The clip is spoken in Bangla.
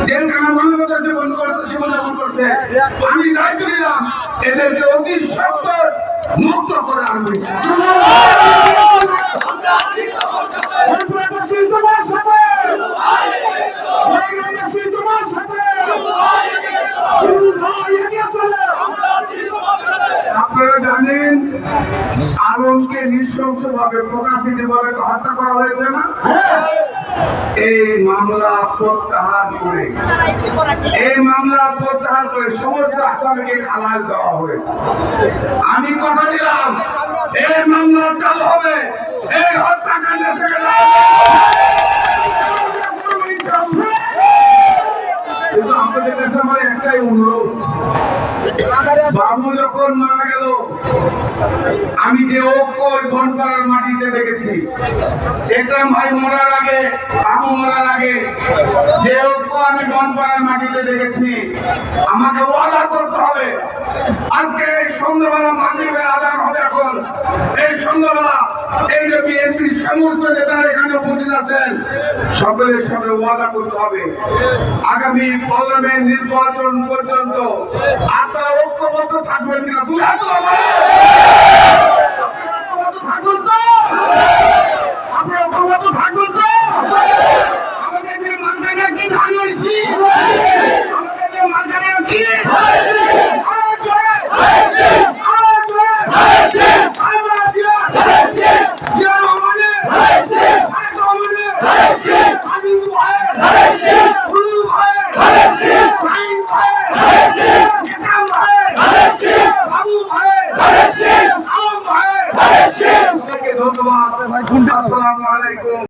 জেলখানা মানবতার জীবনযাপন করছে। আমি দায়িত্ব নিলাম এদেরকে অতি সত্তর মুক্ত করে আনবে। আপনারা জানেন আলমকে নৃশংসভাবে প্রকাশিতভাবে হত্যা করা হয়েছে না? এই মামলা প্রত্যাহার করে সমস্ত আসামিকে খালাস দেওয়া হবে। আমি কথা দিলাম এই মামলা চালু হবে, এই হত্যাকাণ্ড কিন্তু আমাদের কাছে আমার একটাই অনুরোধ, বাবু যখন মারা গেল আমি যে ঐক্য ওই বনপাড়ার মাটিতে দেখেছি, একরাম ভাই মরার আগে, বাবু মরার আগে যে ঐক্য আমি বনপাড়ার মাটিতে দেখেছি, আমাকে ওয়াদা করতে হবে আজকে এই সন্ধ্যাবেলা মাগরিবের আযান হবে। এখন এই সন্ধ্যাবেলা এই যে বিএনপি সমস্ত নেতারা এখানে উপস্থিত আছেন, সকলের সাথে ওয়াদা করতে হবে আগামী পার্লামেন্ট নির্বাচন পর্যন্ত আপনারা ঐক্যবদ্ধ থাকবেন কিনা? দুই হাত আপনারা ঐক্যবদ্ধ থাকবেন তো? আমাদের যে মানকানা কি ধান হয়েছি, আমাদের যে মানকানা কি আমরা